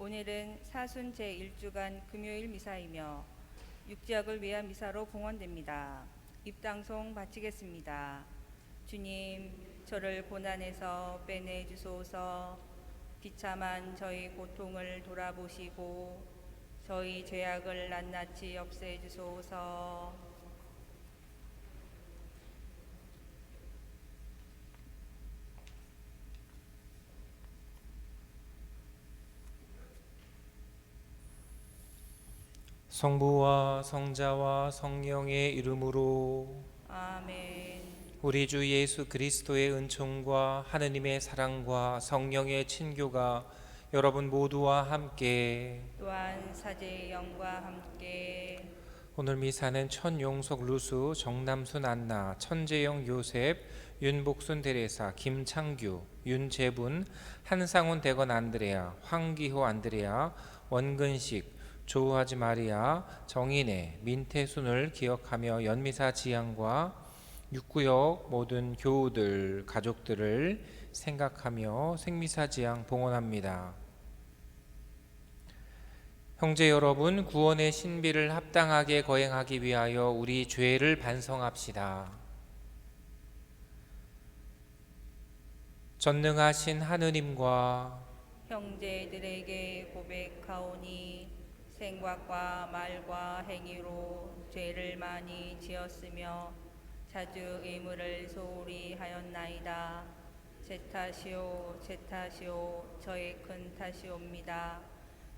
오늘은 사순 제1주간 금요일 미사이며 육지역을 위한 미사로 봉헌됩니다. 입당송 바치겠습니다. 주님, 저를 고난에서 빼내주소서. 비참한 저희 고통을 돌아보시고 저희 죄악을 낱낱이 없애주소서. 성부와 성자와 성령의 이름으로. 아멘. 우리 주 예수 그리스도의 은총과 하느님의 사랑과 성령의 친교가 여러분 모두와 함께. 또한 사제의 영과 함께. 오늘 미사는 천용석 루수, 정남순 안나, 천재영 요셉, 윤복순 데레사, 김창규, 윤재분, 한상훈 대건 안드레아, 황기호 안드레아, 원근식, 조우하지 마리아, 정인혜, 민태순을 기억하며 연미사 지향과 육구역 모든 교우들, 가족들을 생각하며 생미사 지향 봉헌합니다. 형제 여러분, 구원의 신비를 합당하게 거행하기 위하여 우리 죄를 반성합시다. 전능하신 하느님과 형제들에게 고백하오니 생각과 말과 행위로 죄를 많이 지었으며 자주 의무를 소홀히 하였나이다. 제 탓이요 제 탓이요 저의 큰 탓이옵니다.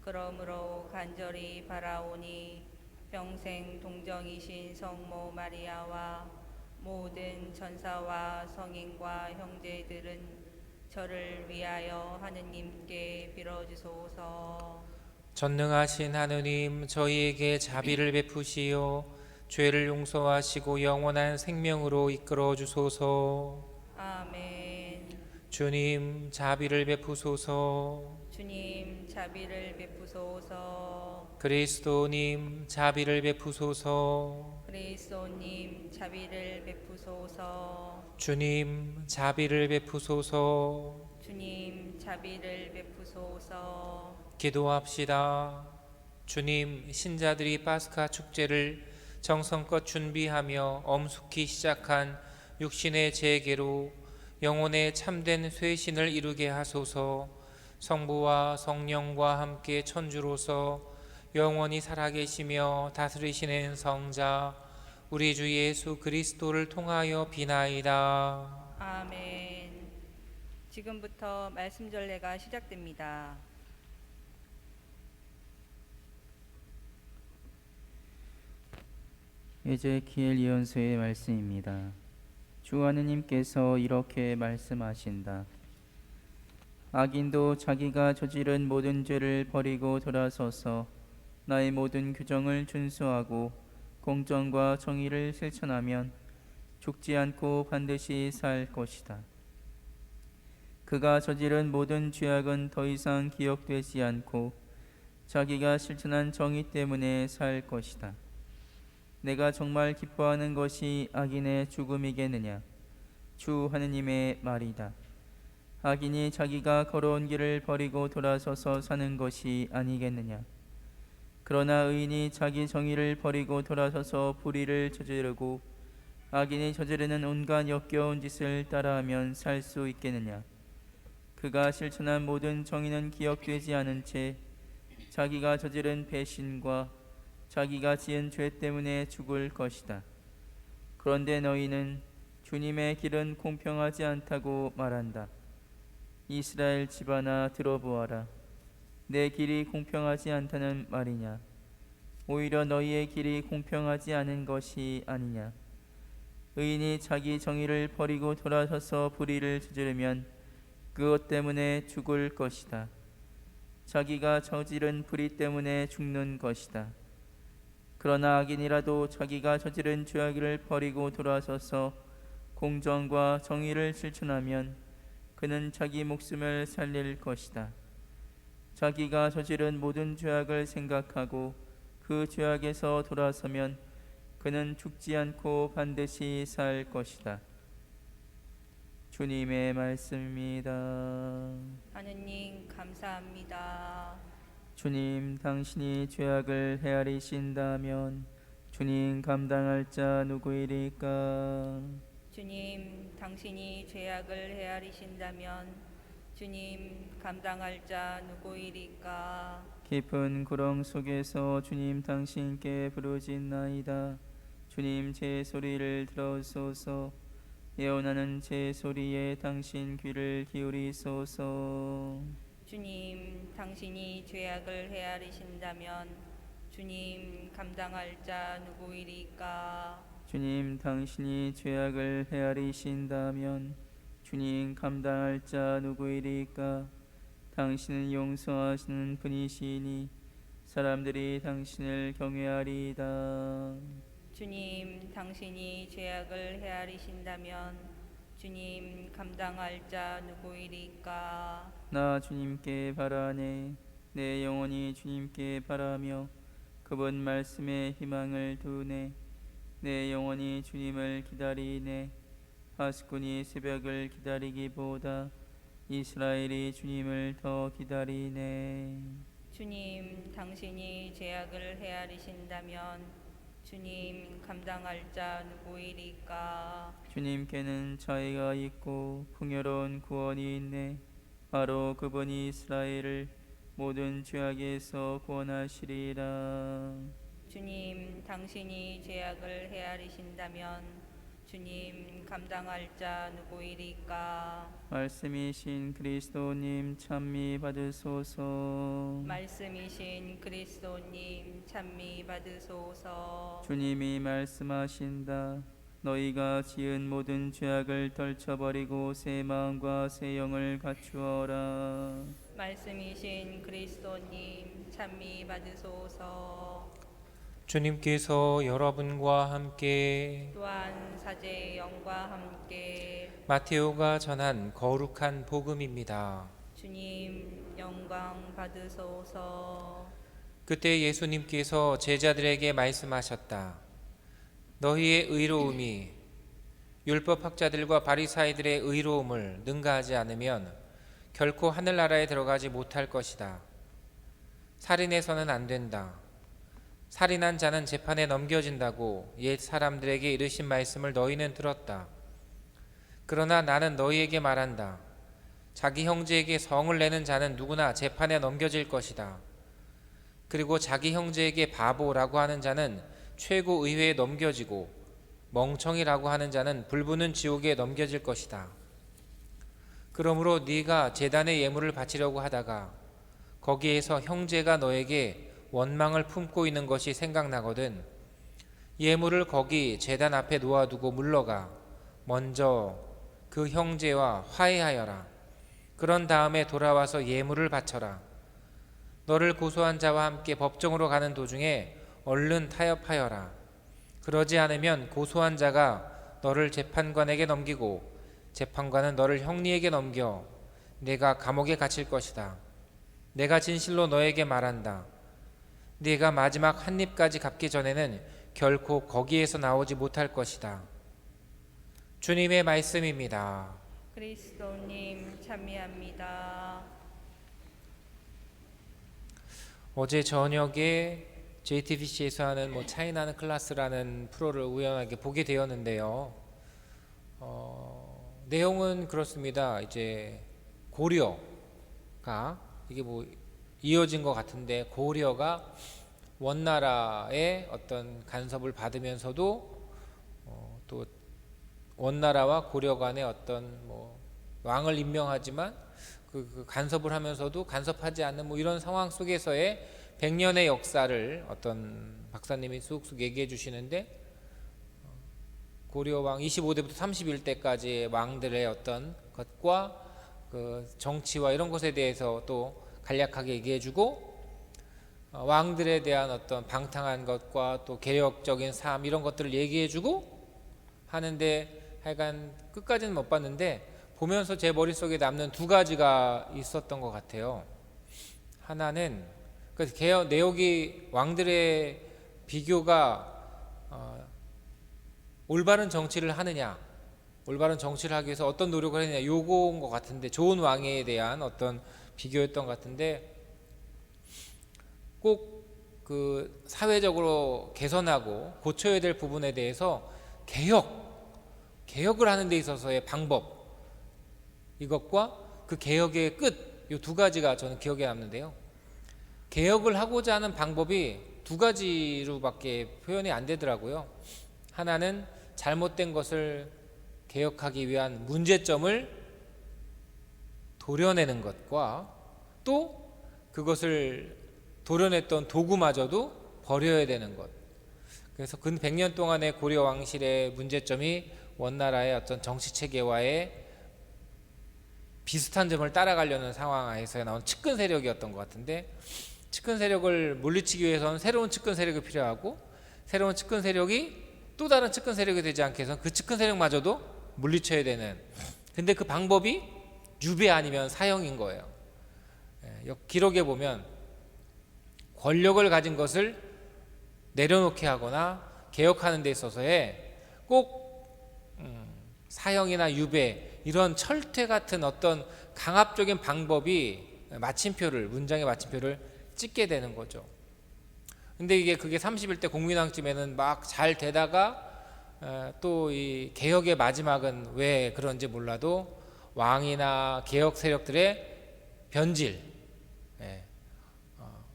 그러므로 간절히 바라오니 평생 동정이신 성모 마리아와 모든 천사와 성인과 형제들은 저를 위하여 하느님께 빌어주소서. 전능하신 하느님, 저희에게 자비를 베푸시어 죄를 용서하시고 영원한 생명으로 이끌어 주소서. 아멘. 주님, 자비를 베푸소서. 주님 자비를 베푸소서. 그리스도님, 자비를 베푸소서. 그리스도님 자비를 베푸소서. 주님, 자비를 베푸소서. 주님 자비를 베푸소서. 기도합시다. 주님, 신자들이 파스카 축제를 정성껏 준비하며 엄숙히 시작한 육신의 재개로 영혼의 참된 쇄신을 이루게 하소서. 성부와 성령과 함께 천주로서 영원히 살아계시며 다스리시는 성자 우리 주 예수 그리스도를 통하여 비나이다. 아멘. 지금부터 말씀 전례가 시작됩니다. 에제키엘 예언서의 말씀입니다. 주 하느님께서 이렇게 말씀하신다. 악인도 자기가 저지른 모든 죄를 버리고 돌아서서 나의 모든 규정을 준수하고 공정과 정의를 실천하면 죽지 않고 반드시 살 것이다. 그가 저지른 모든 죄악은 더 이상 기억되지 않고 자기가 실천한 정의 때문에 살 것이다. 내가 정말 기뻐하는 것이 악인의 죽음이겠느냐? 주 하느님의 말이다. 악인이 자기가 걸어온 길을 버리고 돌아서서 사는 것이 아니겠느냐? 그러나 의인이 자기 정의를 버리고 돌아서서 불의를 저지르고 악인이 저지르는 온갖 역겨운 짓을 따라하면 살 수 있겠느냐? 그가 실천한 모든 정의는 기억되지 않은 채 자기가 저지른 배신과 자기가 지은 죄 때문에 죽을 것이다. 그런데 너희는 주님의 길은 공평하지 않다고 말한다. 이스라엘 집안아 들어보아라. 내 길이 공평하지 않다는 말이냐? 오히려 너희의 길이 공평하지 않은 것이 아니냐? 의인이 자기 정의를 버리고 돌아서서 불의를 저지르면 그것 때문에 죽을 것이다. 자기가 저지른 불의 때문에 죽는 것이다. 그러나 악인이라도 자기가 저지른 죄악을 버리고 돌아서서 공정과 정의를 실천하면 그는 자기 목숨을 살릴 것이다. 자기가 저지른 모든 죄악을 생각하고 그 죄악에서 돌아서면 그는 죽지 않고 반드시 살 것이다. 주님의 말씀입니다. 하느님 감사합니다. 주님, 당신이 죄악을 헤아리신다면 주님 감당할 자 누구이리까? 주님, 당신이 죄악을 헤아리신다면 주님 감당할 자 누구이리까? 깊은 구렁 속에서 주님 당신께 부르짖나이다. 주님, 제 소리를 들어소서. 예언하는 제 소리에 당신 귀를 기울이소서. 주님, 당신이 죄악을 헤아리신다면 주님 감당할 자 누구이리까? 주님, 당신이 죄악을 헤아리신다면 주님 감당할 자 누구이리까? 당신은 용서하시는 분이시니 사람들이 당신을 경외하리이다. 주님, 당신이 죄악을 헤아리신다면 주님 감당할 자 누구이리까? 나 주님께 바라네. 내 영혼이 주님께 바라며 그분 말씀에 희망을 두네. 내 영혼이 주님을 기다리네. 파수꾼이 새벽을 기다리기보다 이스라엘이 주님을 더 기다리네. 주님, 당신이 죄악을 헤아리신다면 주님 감당할 자 누구이리까? 주님께는 자애가 있고 풍요로운 구원이 있네. 바로 그분이 이스라엘을 모든 죄악에서 구원하시리라. 주님, 당신이 죄악을 헤아리신다면 주님 감당할 자 누구이리까? 말씀이신 그리스도님 찬미 받으소서. 말씀이신 그리스도님 찬미 받으소서. 주님이 말씀하신다. 너희가 지은 모든 죄악을 떨쳐버리고 새 마음과 새 영을 갖추어라. 말씀이신 그리스도님 찬미 받으소서. 주님께서 여러분과 함께 또한 사제의 영과 함께 마테오가 전한 거룩한 복음입니다. 주님 영광 받으소서. 그때 예수님께서 제자들에게 말씀하셨다. 너희의 의로움이 율법학자들과 바리사이들의 의로움을 능가하지 않으면 결코 하늘나라에 들어가지 못할 것이다. 살인해서는 안 된다. 살인한 자는 재판에 넘겨진다고 옛 사람들에게 이르신 말씀을 너희는 들었다. 그러나 나는 너희에게 말한다. 자기 형제에게 성을 내는 자는 누구나 재판에 넘겨질 것이다. 그리고 자기 형제에게 바보라고 하는 자는 최고의회에 넘겨지고 멍청이라고 하는 자는 불붙는 지옥에 넘겨질 것이다. 그러므로 네가 제단에 예물을 바치려고 하다가 거기에서 형제가 너에게 원망을 품고 있는 것이 생각나거든 예물을 거기 제단 앞에 놓아두고 물러가 먼저 그 형제와 화해하여라. 그런 다음에 돌아와서 예물을 바쳐라. 너를 고소한 자와 함께 법정으로 가는 도중에 얼른 타협하여라. 그러지 않으면 고소한 자가 너를 재판관에게 넘기고 재판관은 너를 형리에게 넘겨 내가 감옥에 갇힐 것이다. 내가 진실로 너에게 말한다. 네가 마지막 한 입까지 갚기 전에는 결코 거기에서 나오지 못할 것이다. 주님의 말씀입니다. 그리스도님 찬미합니다. 어제 저녁에 JTBC에서 하는 차이나는 클래스라는 프로를 우연하게 보게 되었는데요. 내용은 그렇습니다. 이제 고려가 이게 이어진 것 같은데 고려가 원나라의 어떤 간섭을 받으면서도 또 원나라와 고려 간의 어떤 왕을 임명하지만 그 간섭을 하면서도 간섭하지 않는 이런 상황 속에서의 100년의 역사를 어떤 박사님이 쑥쑥 얘기해 주시는데 고려 왕 25대부터 31대까지의 왕들의 어떤 것과 그 정치와 이런 것에 대해서 또 간략하게 얘기해주고 왕들에 대한 어떤 방탕한 것과 또 개혁적인 삶 이런 것들을 얘기해주고 하는데 하여간 끝까지는 못 봤는데 보면서 제 머릿속에 남는 두 가지가 있었던 것 같아요. 하나는 그 개혁 내역이 왕들의 비교가 올바른 정치를 하느냐 올바른 정치를 하기 위해서 어떤 노력을 했느냐 요거인 것 같은데 좋은 왕에 대한 어떤 비교였던 것 같은데 꼭 그 사회적으로 개선하고 고쳐야 될 부분에 대해서 개혁을 하는 데 있어서의 방법, 이것과 그 개혁의 끝, 이 두 가지가 저는 기억에 남는데요. 개혁을 하고자 하는 방법이 두 가지로밖에 표현이 안 되더라고요. 하나는 잘못된 것을 개혁하기 위한 문제점을 도려내는 것과 또 그것을 도려냈던 도구마저도 버려야 되는 것. 그래서 근 100년 동안의 고려 왕실의 문제점이 원나라의 어떤 정치 체계와의 비슷한 점을 따라가려는 상황에서 나온 측근 세력이었던 것 같은데, 측근 세력을 물리치기 위해서는 새로운 측근 세력이 필요하고, 새로운 측근 세력이 또 다른 측근 세력이 되지 않게 해서 그 측근 세력마저도 물리쳐야 되는, 근데 그 방법이 유배 아니면 사형인 거예요. 기록에 보면 권력을 가진 것을 내려놓게 하거나 개혁하는 데 있어서의 꼭 사형이나 유배, 이런 철퇴 같은 어떤 강압적인 방법이 문장의 마침표를 찍게 되는 거죠. 근데 그게 31대 공민왕쯤에는 막 잘 되다가 또 이 개혁의 마지막은 왜 그런지 몰라도 왕이나 개혁 세력들의 변질,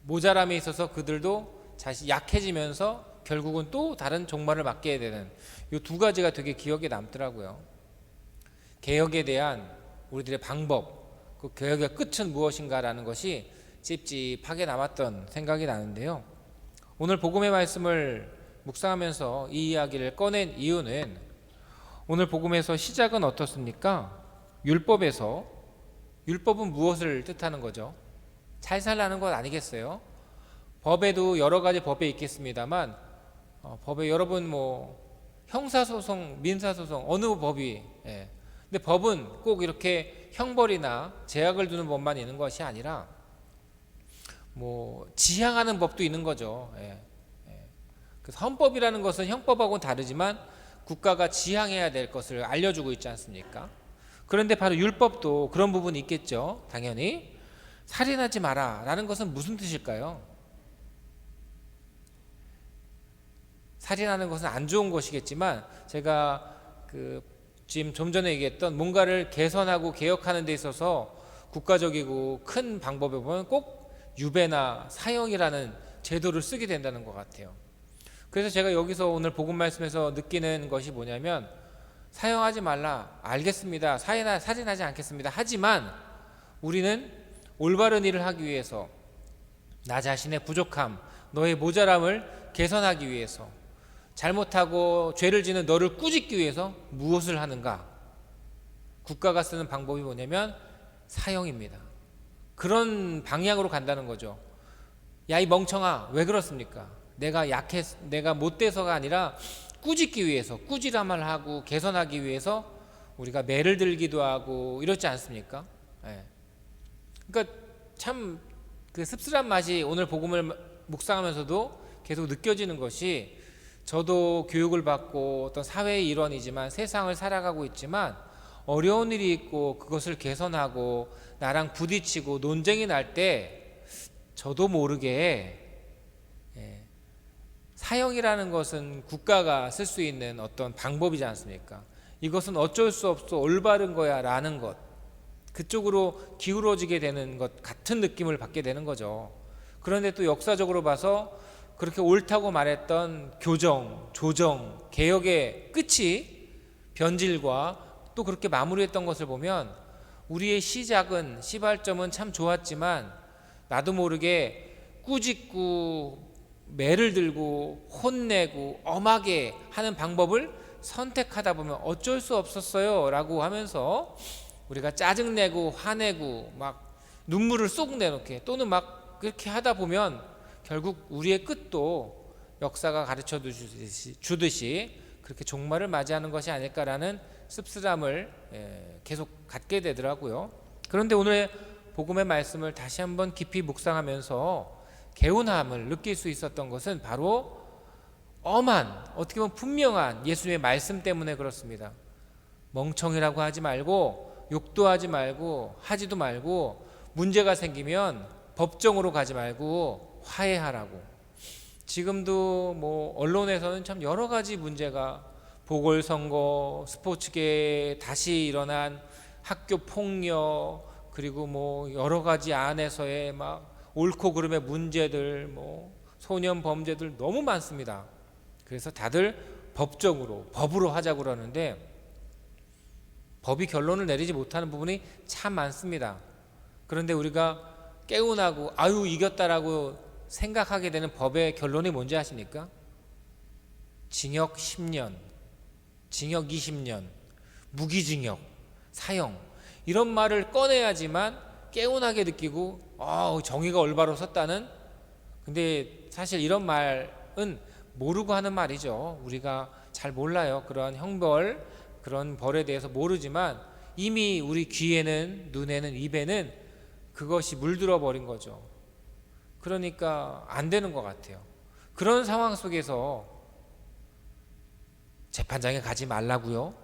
모자람에 있어서 그들도 자신 약해지면서 결국은 또 다른 종말을 맞게 되는, 이 두 가지가 되게 기억에 남더라고요. 개혁에 대한 우리들의 방법, 그 개혁의 끝은 무엇인가라는 것이 찝찝하게 남았던 생각이 나는데요. 오늘 복음의 말씀을 묵상하면서 이 이야기를 꺼낸 이유는, 오늘 복음에서 시작은 어떻습니까? 율법은 무엇을 뜻하는 거죠? 잘 살라는 것 아니겠어요? 법에도 여러 가지 법이 있겠습니다만, 법에 여러분 형사소송, 민사소송 어느 법이, 근데 법은 꼭 이렇게 형벌이나 제약을 두는 법만 있는 것이 아니라 지향하는 법도 있는 거죠. 그래서 헌법이라는 것은 형법하고는 다르지만 국가가 지향해야 될 것을 알려주고 있지 않습니까? 그런데 바로 율법도 그런 부분이 있겠죠. 당연히 살인하지 마라 라는 것은 무슨 뜻일까요? 살인하는 것은 안 좋은 것이겠지만, 제가 지금 좀 전에 얘기했던 뭔가를 개선하고 개혁하는 데 있어서 국가적이고 큰 방법에 보면 꼭 유배나 사형이라는 제도를 쓰게 된다는 것 같아요. 그래서 제가 여기서 오늘 복음 말씀에서 느끼는 것이 뭐냐면, 사형하지 말라, 알겠습니다, 살인하지 않겠습니다, 하지만 우리는 올바른 일을 하기 위해서, 나 자신의 부족함, 너의 모자람을 개선하기 위해서, 잘못하고 죄를 짓는 너를 꾸짖기 위해서 무엇을 하는가? 국가가 쓰는 방법이 뭐냐면 사형입니다. 그런 방향으로 간다는 거죠. 야, 이 멍청아, 왜 그렇습니까? 내가 못돼서가 아니라 꾸짖기 위해서, 꾸지람을 하고 개선하기 위해서 우리가 매를 들기도 하고 이렇지 않습니까? 그러니까 참 그 씁쓸한 맛이 오늘 복음을 묵상하면서도 계속 느껴지는 것이, 저도 교육을 받고 어떤 사회의 일원이지만 세상을 살아가고 있지만 어려운 일이 있고 그것을 개선하고 나랑 부딪히고 논쟁이 날 때 저도 모르게 사형이라는 것은 국가가 쓸 수 있는 어떤 방법이지 않습니까? 이것은 어쩔 수 없어 올바른 거야 라는 것, 그쪽으로 기울어지게 되는 것 같은 느낌을 받게 되는 거죠. 그런데 또 역사적으로 봐서 그렇게 옳다고 말했던 교정, 조정, 개혁의 끝이 변질과 또 그렇게 마무리했던 것을 보면 우리의 시발점은 참 좋았지만 나도 모르게 꾸짖고 매를 들고 혼내고 엄하게 하는 방법을 선택하다 보면 어쩔 수 없었어요 라고 하면서 우리가 짜증내고 화내고 막 눈물을 쏙 내놓게, 또는 막 그렇게 하다 보면 결국 우리의 끝도 역사가 가르쳐 주듯이 그렇게 종말을 맞이하는 것이 아닐까라는 씁쓸함을 계속 갖게 되더라고요. 그런데 오늘 복음의 말씀을 다시 한번 깊이 묵상하면서 개운함을 느낄 수 있었던 것은 바로 엄한, 어떻게 보면 분명한 예수님의 말씀 때문에 그렇습니다. 멍청이라고 하지 말고, 욕도 하지 말고, 하지도 말고, 문제가 생기면 법정으로 가지 말고 화해하라고. 지금도 뭐 언론에서는 참 여러 가지 문제가, 보궐선거, 스포츠계에 다시 일어난 학교 폭력, 그리고 뭐 여러 가지 안에서의 막 옳고 그름의 문제들, 뭐 소년 범죄들 너무 많습니다. 그래서 다들 법으로 하자고 그러는데 법이 결론을 내리지 못하는 부분이 참 많습니다. 그런데 우리가 깨운하고 아유 이겼다라고 생각하게 되는 법의 결론이 뭔지 아십니까? 징역 10년, 징역 20년, 무기징역, 사형, 이런 말을 꺼내야지만 개운하게 느끼고 정의가 올바로 섰다는. 근데 사실 이런 말은 모르고 하는 말이죠. 우리가 잘 몰라요. 그런 형벌, 그런 벌에 대해서 모르지만 이미 우리 귀에는, 눈에는, 입에는 그것이 물들어 버린 거죠. 그러니까 안 되는 것 같아요. 그런 상황 속에서 재판장에 가지 말라고요?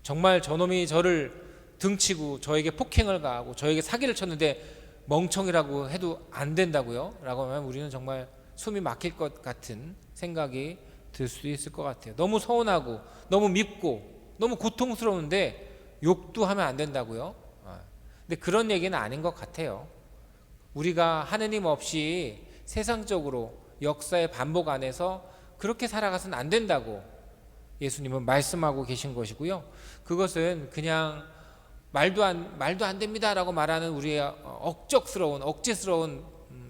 정말 저놈이 저를 등치고 저에게 폭행을 가하고 저에게 사기를 쳤는데 멍청이라고 해도 안 된다고요? 라고 하면 우리는 정말 숨이 막힐 것 같은 생각이 들 수도 있을 것 같아요. 너무 서운하고 너무 밉고 너무 고통스러운데 욕도 하면 안 된다고요? 근데 그런 얘기는 아닌 것 같아요. 우리가 하느님 없이 세상적으로 역사의 반복 안에서 그렇게 살아가서는 안 된다고 예수님은 말씀하고 계신 것이고요. 그것은 그냥 말도 안 됩니다라고 말하는 우리의 억제스러운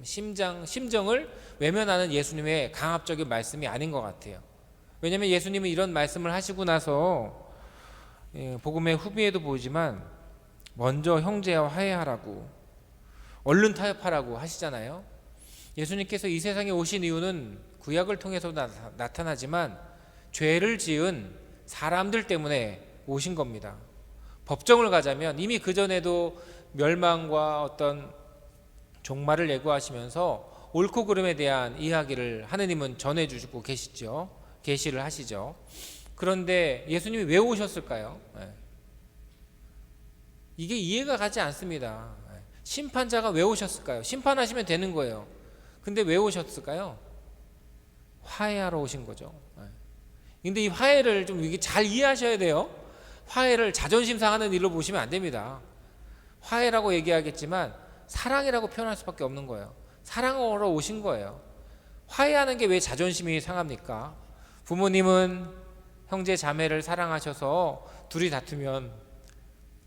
심정을 외면하는 예수님의 강압적인 말씀이 아닌 것 같아요. 왜냐하면 예수님은 이런 말씀을 하시고 나서 복음의 후비에도 보지만 먼저 형제와 화해하라고, 얼른 타협하라고 하시잖아요. 예수님께서 이 세상에 오신 이유는 구약을 통해서도 나타나지만 죄를 지은 사람들 때문에 오신 겁니다. 법정을 가자면 이미 그전에도 멸망과 어떤 종말을 예고하시면서 옳고 그름에 대한 이야기를 하느님은 전해주시고 계시죠. 계시를 하시죠. 그런데 예수님이 왜 오셨을까요? 이게 이해가 가지 않습니다. 심판자가 왜 오셨을까요? 심판하시면 되는 거예요. 근데 왜 오셨을까요? 화해하러 오신 거죠. 근데 이 화해를 좀 이게 잘 이해하셔야 돼요. 화해를 자존심 상하는 일로 보시면 안 됩니다. 화해라고 얘기하겠지만 사랑이라고 표현할 수밖에 없는 거예요. 사랑하러 오신 거예요. 화해하는 게 왜 자존심이 상합니까? 부모님은 형제 자매를 사랑하셔서 둘이 다투면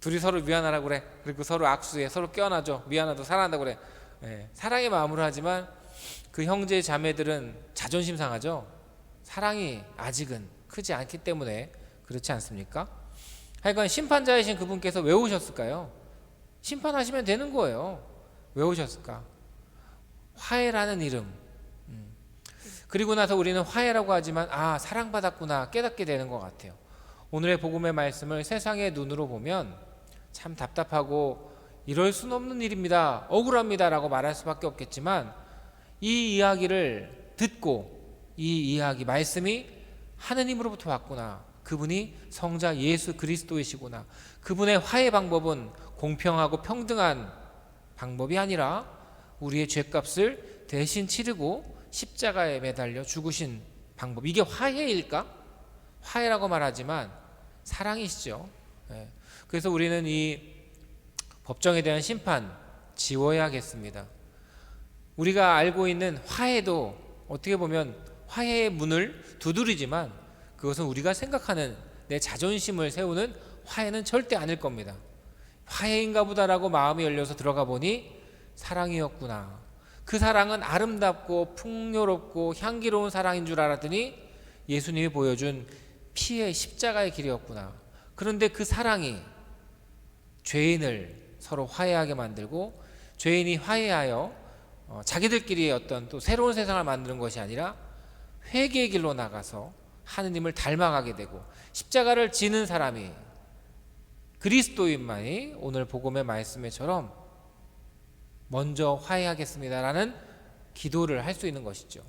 둘이 서로 미안하라고 그래. 그리고 서로 악수해, 서로 껴안아줘. 미안하다, 사랑한다고 그래. 사랑의 마음으로 하지만 그 형제 자매들은 자존심 상하죠. 사랑이 아직은 크지 않기 때문에 그렇지 않습니까? 하여간 심판자이신 그분께서 왜 오셨을까요? 심판하시면 되는 거예요. 왜 오셨을까? 화해라는 이름. 그리고 나서 우리는 화해라고 하지만 사랑받았구나 깨닫게 되는 것 같아요. 오늘의 복음의 말씀을 세상의 눈으로 보면 참 답답하고 이럴 수는 없는 일입니다, 억울합니다 라고 말할 수밖에 없겠지만 이 이야기를 듣고 이 이야기 말씀이 하느님으로부터 왔구나, 그분이 성자 예수 그리스도이시구나, 그분의 화해 방법은 공평하고 평등한 방법이 아니라 우리의 죄값을 대신 치르고 십자가에 매달려 죽으신 방법, 이게 화해일까? 화해라고 말하지만 사랑이시죠. 그래서 우리는 이 법정에 대한 심판 지워야겠습니다. 우리가 알고 있는 화해도 어떻게 보면 화해의 문을 두드리지만 그것은 우리가 생각하는 내 자존심을 세우는 화해는 절대 아닐 겁니다. 화해인가 보다라고 마음이 열려서 들어가 보니 사랑이었구나. 그 사랑은 아름답고 풍요롭고 향기로운 사랑인 줄 알았더니 예수님이 보여준 피의 십자가의 길이었구나. 그런데 그 사랑이 죄인을 서로 화해하게 만들고 죄인이 화해하여 자기들끼리의 어떤 또 새로운 세상을 만드는 것이 아니라 회개의 길로 나가서 하느님을 닮아가게 되고 십자가를 지는 사람이 그리스도인만이 오늘 복음의 말씀에처럼 먼저 화해하겠습니다라는 기도를 할 수 있는 것이죠.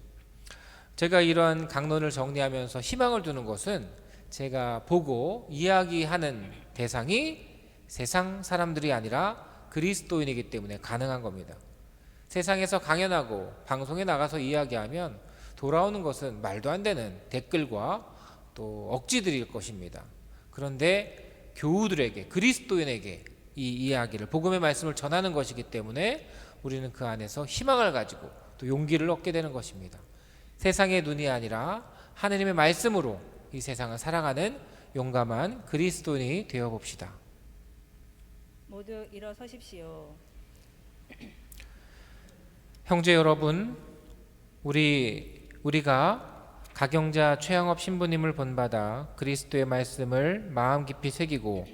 제가 이러한 강론을 정리하면서 희망을 두는 것은 제가 보고 이야기하는 대상이 세상 사람들이 아니라 그리스도인이기 때문에 가능한 겁니다. 세상에서 강연하고 방송에 나가서 이야기하면 돌아오는 것은 말도 안 되는 댓글과 또 억지들일 것입니다. 그런데 교우들에게, 그리스도인에게 이 이야기를, 복음의 말씀을 전하는 것이기 때문에 우리는 그 안에서 희망을 가지고 또 용기를 얻게 되는 것입니다. 세상의 눈이 아니라 하느님의 말씀으로 이 세상을 살아가는 용감한 그리스도인이 되어 봅시다. 모두 일어서십시오. 형제 여러분, 우리가 가경자 최영업 신부님을 본받아 그리스도의 말씀을 마음 깊이 새기고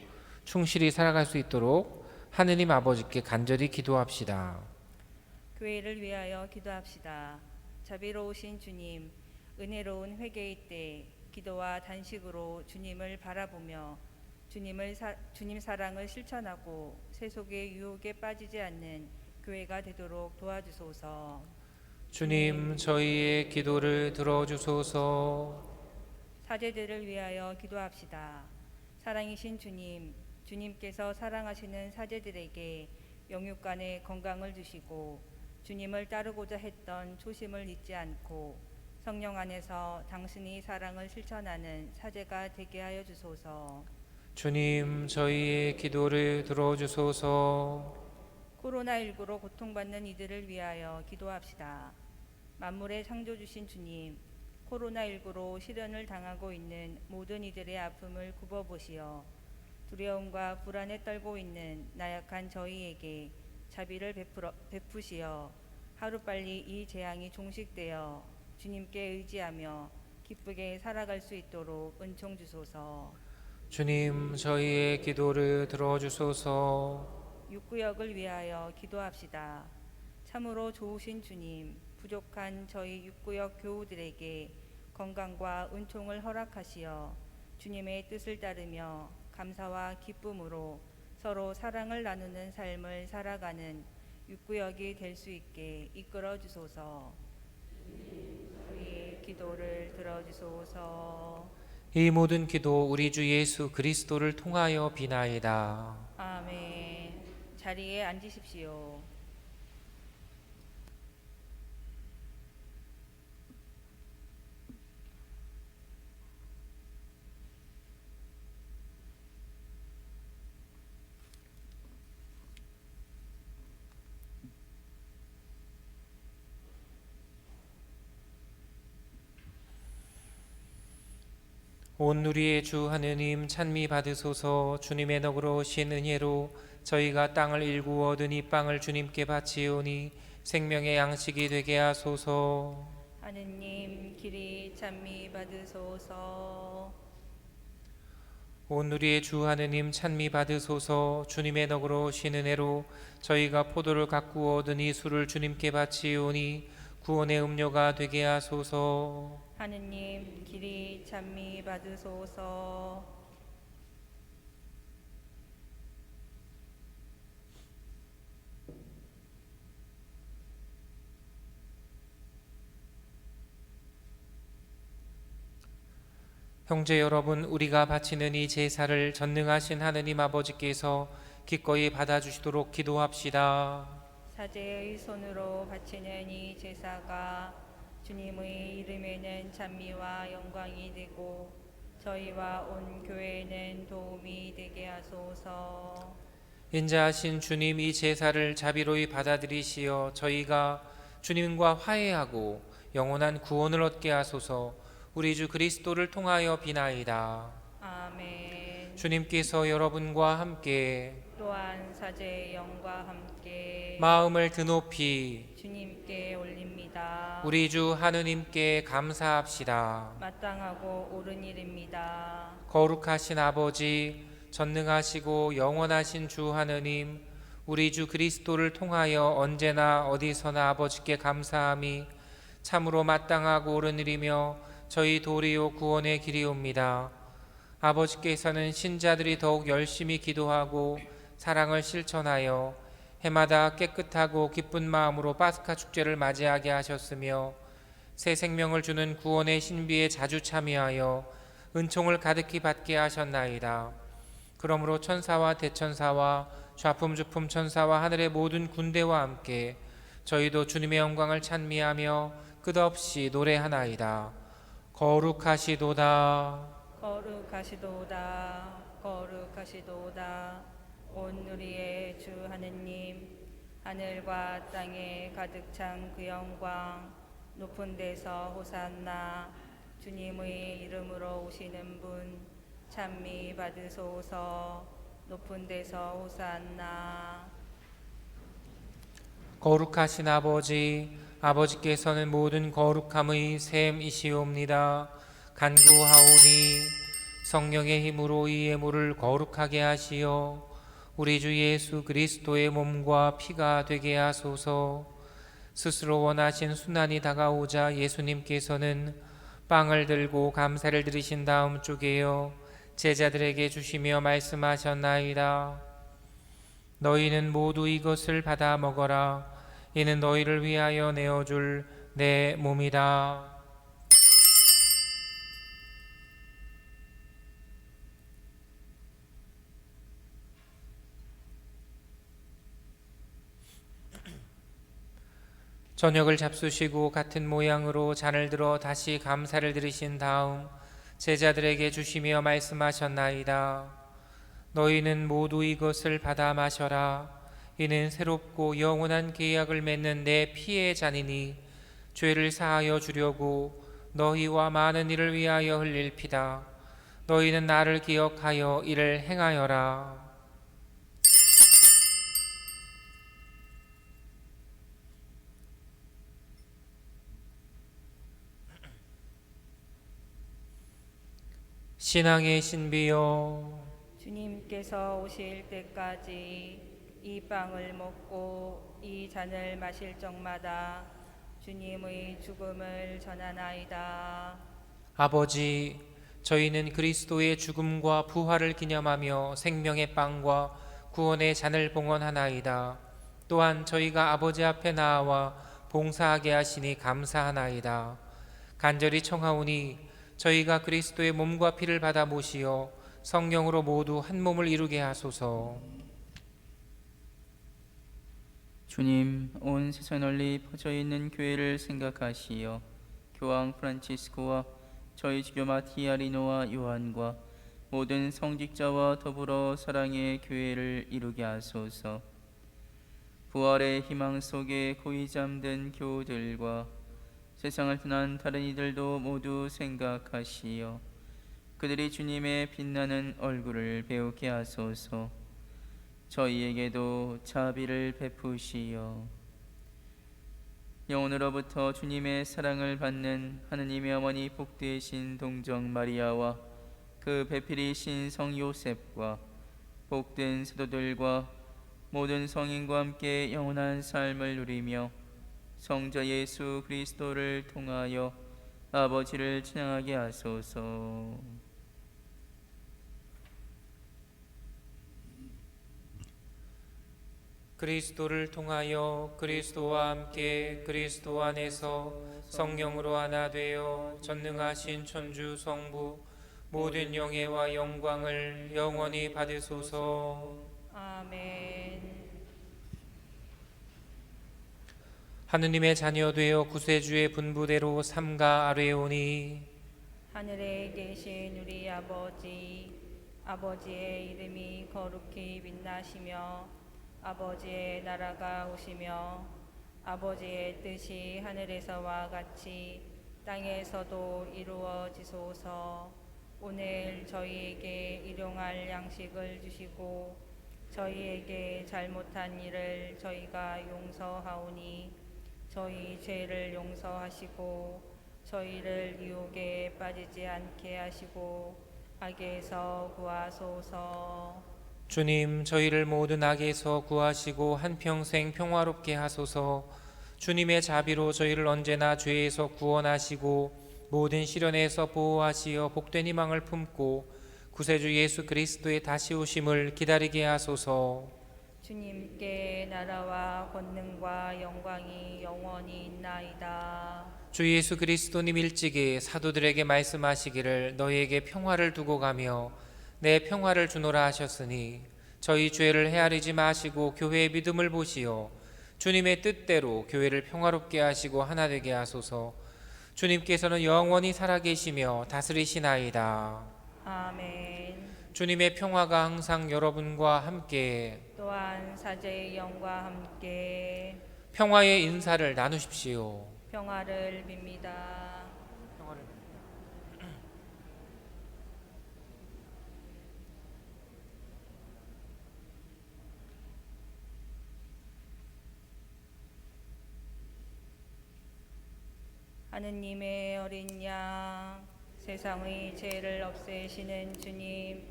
충실히 살아갈 수 있도록 하느님 아버지께 간절히 기도합시다. 교회를 위하여 기도합시다. 자비로우신 주님, 은혜로운 회개의 때 기도와 단식으로 주님을 바라보며 주님 사랑을 실천하고 세속의 유혹에 빠지지 않는 교회가 되도록 도와주소서. 주님, 저희의 기도를 들어주소서. 사제들을 위하여 기도합시다. 사랑이신 주님, 주님께서 사랑하시는 사제들에게 영육간의 건강을 주시고 주님을 따르고자 했던 초심을 잊지 않고 성령 안에서 당신이 사랑을 실천하는 사제가 되게 하여 주소서. 주님, 저희의 기도를 들어주소서. 코로나19로 고통받는 이들을 위하여 기도합시다. 만물의 창조주신 주님, 코로나19로 시련을 당하고 있는 모든 이들의 아픔을 굽어보시어 두려움과 불안에 떨고 있는 나약한 저희에게 자비를 베푸시어 하루빨리 이 재앙이 종식되어 주님께 의지하며 기쁘게 살아갈 수 있도록 은총 주소서. 주님, 저희의 기도를 들어주소서. 육구역을 위하여 기도합시다. 참으로 좋으신 주님, 부족한 저희 육구역 교우들에게 건강과 은총을 허락하시어 주님의 뜻을 따르며 감사와 기쁨으로 서로 사랑을 나누는 삶을 살아가는 육구역이 될 수 있게 이끌어 주소서. 우리의 기도를 들어주소서. 이 모든 기도 우리 주 예수 그리스도를 통하여 비나이다. 아멘. 자리에 앉으십시오. 온 누리의 주 하느님 찬미 받으소서. 주님의 너그러우신 은혜로 저희가 땅을 일구어 얻은 이 빵을 주님께 바치오니 생명의 양식이 되게 하소서. 하느님 길이 찬미 받으소서. 온 누리의 주 하느님 찬미 받으소서. 주님의 너그러우신 은혜로 저희가 포도를 가꾸어 얻은 이 술을 주님께 바치오니 구원의 음료가 되게 하소서. 하느님 길이 찬미 받으소서. 형제 여러분, 우리가 바치는 이 제사를 전능하신 하느님 아버지께서 기꺼이 받아주시도록 기도합시다. 사제의 손으로 바치는 이 제사가 주님의 이름에는 찬미와 영광이 되고 저희와 온 교회에는 도움이 되게 하소서. 인자하신 주님, 이 제사를 자비로이 받아들이시어 저희가 주님과 화해하고 영원한 구원을 얻게 하소서. 우리 주 그리스도를 통하여 비나이다. 아멘. 주님께서 여러분과 함께 또한 사제의 영과 함께 마음을 드높이 주님께 올립니다. 우리 주 하느님께 감사합시다. 마땅하고 옳은 일입니다. 거룩하신 아버지, 전능하시고 영원하신 주 하느님, 우리 주 그리스도를 통하여 언제나 어디서나 아버지께 감사함이 참으로 마땅하고 옳은 일이며 저희 도리요 구원의 길이옵니다. 아버지께서는 신자들이 더욱 열심히 기도하고 사랑을 실천하여 해마다 깨끗하고 기쁜 마음으로 파스카 축제를 맞이하게 하셨으며 새 생명을 주는 구원의 신비에 자주 참여하여 은총을 가득히 받게 하셨나이다. 그러므로 천사와 대천사와 좌품주품 천사와 하늘의 모든 군대와 함께 저희도 주님의 영광을 찬미하며 끝없이 노래하나이다. 거룩하시도다. 거룩하시도다. 거룩하시도다. 온 우리의 주 하느님, 하늘과 땅에 가득 찬 그 영광, 높은 데서 호산나. 주님의 이름으로 오시는 분 찬미 받으소서. 높은 데서 호산나. 거룩하신 아버지, 아버지께서는 모든 거룩함의 샘이시옵니다. 간구하오니 성령의 힘으로 이 예물을 거룩하게 하시어 우리 주 예수 그리스도의 몸과 피가 되게 하소서. 스스로 원하신 순환이 다가오자 예수님께서는 빵을 들고 감사를 드리신 다음 쪼개어 제자들에게 주시며 말씀하셨나이다. 너희는 모두 이것을 받아 먹어라. 이는 너희를 위하여 내어줄 내 몸이다. 저녁을 잡수시고 같은 모양으로 잔을 들어 다시 감사를 드리신 다음 제자들에게 주시며 말씀하셨나이다. 너희는 모두 이것을 받아 마셔라. 이는 새롭고 영원한 계약을 맺는 내 피의 잔이니 죄를 사하여 주려고 너희와 많은 이를 위하여 흘릴 피다. 너희는 나를 기억하여 이를 행하여라. 신앙의 신비여, 주님께서 오실 때까지 이 빵을 먹고 이 잔을 마실 적마다 주님의 죽음을 전하나이다. 아버지, 저희는 그리스도의 죽음과 부활을 기념하며 생명의 빵과 구원의 잔을 봉헌하나이다. 또한 저희가 아버지 앞에 나아와 봉사하게 하시니 감사하나이다. 간절히 청하오니 저희가 그리스도의 몸과 피를 받아 모시어 성령으로 모두 한 몸을 이루게 하소서. 주님, 온 세상 널리 퍼져 있는 교회를 생각하시어 교황 프란치스코와 저희 주교 마티아리노와 요한과 모든 성직자와 더불어 사랑의 교회를 이루게 하소서. 부활의 희망 속에 고이 잠든 교우들과 세상을 떠난 다른 이들도 모두 생각하시어 그들이 주님의 빛나는 얼굴을 배우게 하소서. 저희에게도 자비를 베푸시어 영원으로부터 주님의 사랑을 받는 하느님의 어머니 복되신 동정 마리아와 그 배필이신 성 요셉과 복된 사도들과 모든 성인과 함께 영원한 삶을 누리며 성자 예수 그리스도를 통하여 아버지를 찬양하게 하소서. 그리스도를 통하여 그리스도와 함께 그리스도 안에서 성령으로 하나 되어 전능하신 천주 성부 모든 영예와 영광을 영원히 받으소서. 아멘. 하느님의 자녀 되어 구세주의 분부대로 삼가 아뢰오니 하늘에 계신 우리 아버지, 아버지의 이름이 거룩히 빛나시며 아버지의 나라가 오시며 아버지의 뜻이 하늘에서와 같이 땅에서도 이루어지소서. 오늘 저희에게 일용할 양식을 주시고 저희에게 잘못한 일을 저희가 용서하오니 저희 죄를 용서하시고 저희를 유혹에 빠지지 않게 하시고 악에서 구하소서. 주님, 저희를 모든 악에서 구하시고 한평생 평화롭게 하소서. 주님의 자비로 저희를 언제나 죄에서 구원하시고 모든 시련에서 보호하시어 복된 희망을 품고 구세주 예수 그리스도의 다시 오심을 기다리게 하소서. 주님께 나라와 권능과 영광이 영원히 있나이다. 주 예수 그리스도님 일찍이 사도들에게 말씀하시기를 너희에게 평화를 두고 가며 내 평화를 주노라 하셨으니 저희 죄를 헤아리지 마시고 교회의 믿음을 보시어 주님의 뜻대로 교회를 평화롭게 하시고 하나 되게 하소서. 주님께서는 영원히 살아계시며 다스리시나이다. 아멘. 주님의 평화가 항상 여러분과 함께. 또한 사제의 영과 함께 평화의 인사를 나누십시오. 평화를 빕니다. 하느님의 어린 양, 세상의 죄를 없애시는 주님,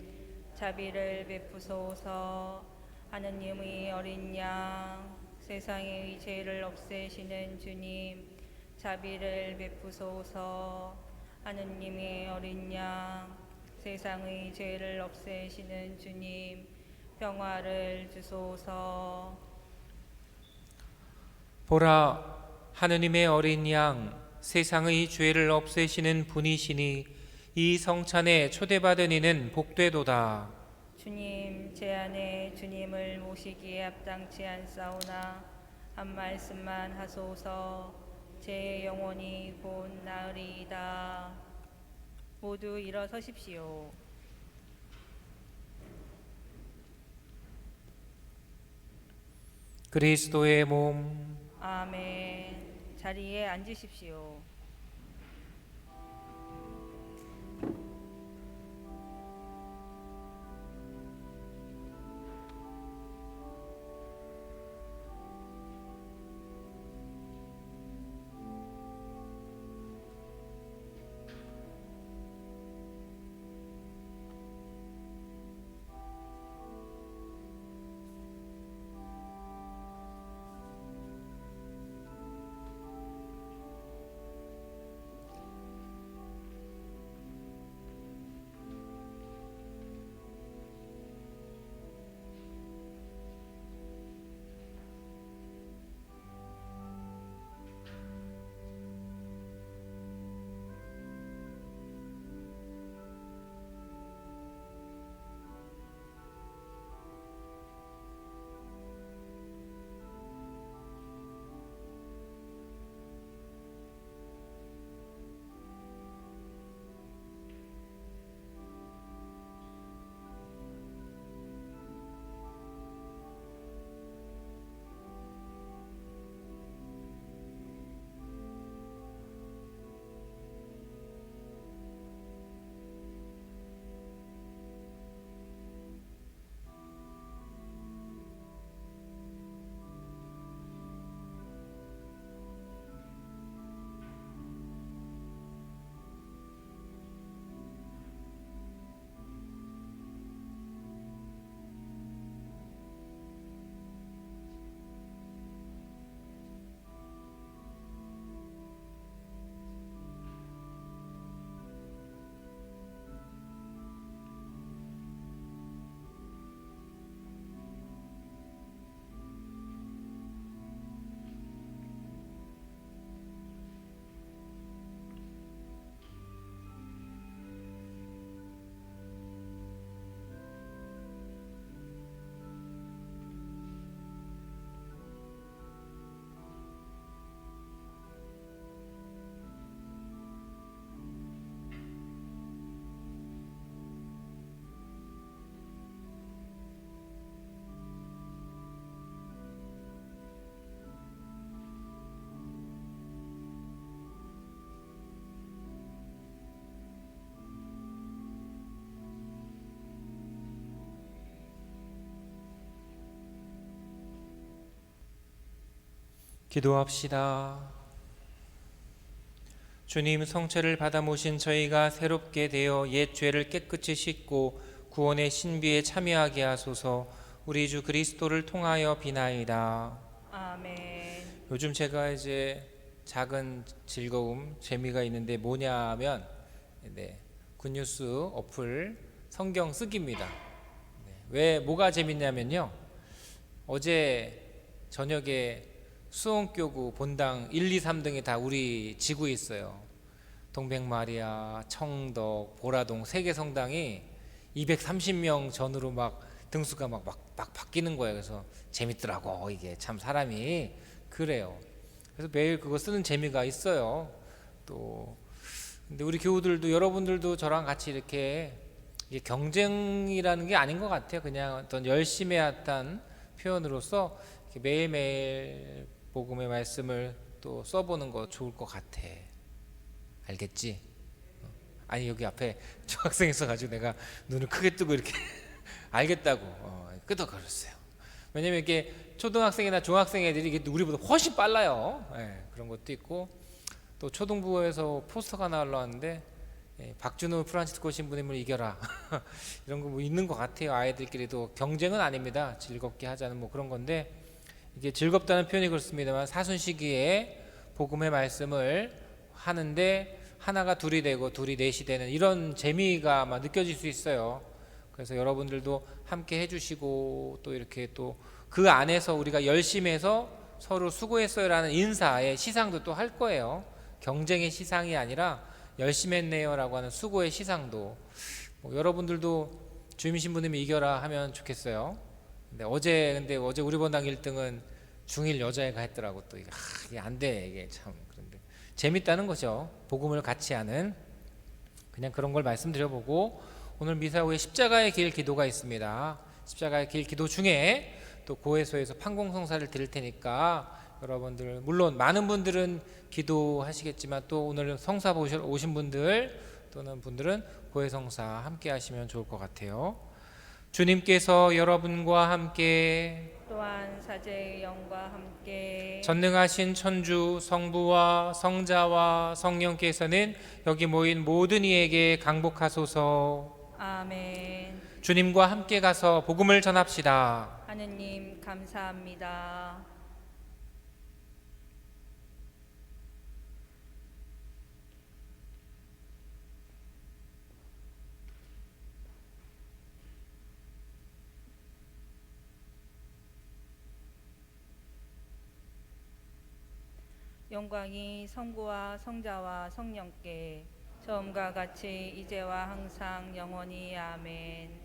자비를 베푸소서. 하느님의 어린 양, 세상의 죄를 없애시는 주님, 자비를 베푸소서. 하느님의 어린 양, 세상의 죄를 없애시는 주님, 평화를 주소서. 보라, 하느님의 어린 양, 세상의 죄를 없애시는 분이시니 이 성찬에 초대받은 이는 복되도다. 주님, 제 안에 주님을 모시기에 합당치 않사오나 한 말씀만 하소서. 제 영혼이 곧 나으리이다. 모두 일어서십시오. 그리스도의 몸. 아멘. 자리에 앉으십시오. 기도합시다. 주님, 성체를 받아 모신 저희가 새롭게 되어 옛 죄를 깨끗이 씻고 구원의 신비에 참여하게 하소서. 우리 주 그리스도를 통하여 비나이다. 아멘. 요즘 제가 이제 작은 즐거움, 재미가 있는데 뭐냐면 굿뉴스 어플 성경 쓰기입니다. 왜 뭐가 재밌냐면요, 어제 저녁에 수원교구 본당 1, 2, 3등이 다 우리 지구에 있어요. 동백마리아, 청덕, 보라동 세 개 성당이 230명 전후로 막 등수가 막 바뀌는 거예요. 그래서 재밌더라고. 이게 참 사람이 그래요. 그래서 매일 그거 쓰는 재미가 있어요. 또 근데 우리 교우들도 여러분들도 저랑 같이 이렇게 이게 경쟁이라는 게 아닌 것 같아요. 그냥 어떤 열심히 했던 표현으로서 이렇게 매일매일 복음의 말씀을 또 써보는 거 좋을 것 같아. 알겠지? 아니 여기 앞에 중학생 있어가지고 내가 눈을 크게 뜨고 이렇게 알겠다고 끄덕거렸어요. 왜냐면 이게 초등학생이나 중학생 애들이 이게 우리보다 훨씬 빨라요. 그런 것도 있고 또 초등부에서 포스터가 나올라왔는데 박준호 프란치스코 신부님을 이겨라 이런 거 뭐 있는 것 같아요. 아이들끼리도 경쟁은 아닙니다. 즐겁게 하자는 뭐 그런 건데 이게 즐겁다는 표현이 그렇습니다만 사순시기에 복음의 말씀을 하는데 하나가 둘이 되고 둘이 넷이 되는 이런 재미가 아마 느껴질 수 있어요. 그래서 여러분들도 함께 해주시고 또 이렇게 또 그 안에서 우리가 열심히 해서 서로 수고했어요라는 인사의 시상도 또 할 거예요. 경쟁의 시상이 아니라 열심히 했네요라고 하는 수고의 시상도 여러분들도 주임 신부님이 이겨라 하면 좋겠어요. 근데 어제 우리 본당 1등은 중1 여자애가 했더라고. 또 이게 안 돼. 이게 참 그런데 재밌다는 거죠. 복음을 같이 하는 그냥 그런 걸 말씀드려보고 오늘 미사 후에 십자가의 길 기도가 있습니다. 십자가의 길 기도 중에 또 고해소에서 판공성사를 드릴 테니까 여러분들 물론 많은 분들은 기도하시겠지만 또 오늘 성사 오신 분들 또는 분들은 고해성사 함께 하시면 좋을 것 같아요. 주님께서 여러분과 함께 또한 사제의 영과 함께 전능하신 천주 성부와 성자와 성령께서는 여기 모인 모든 이에게 강복하소서. 아멘. 주님과 함께 가서 복음을 전합시다. 하느님 감사합니다. 영광이 성부와 성자와 성령께 처음과 같이 이제와 항상 영원히 아멘.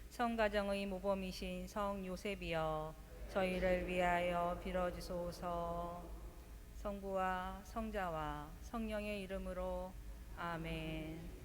성가정의 모범이신 성 요셉이여 저희를 위하여 빌어주소서. 성부와 성자와 성령의 이름으로 아멘.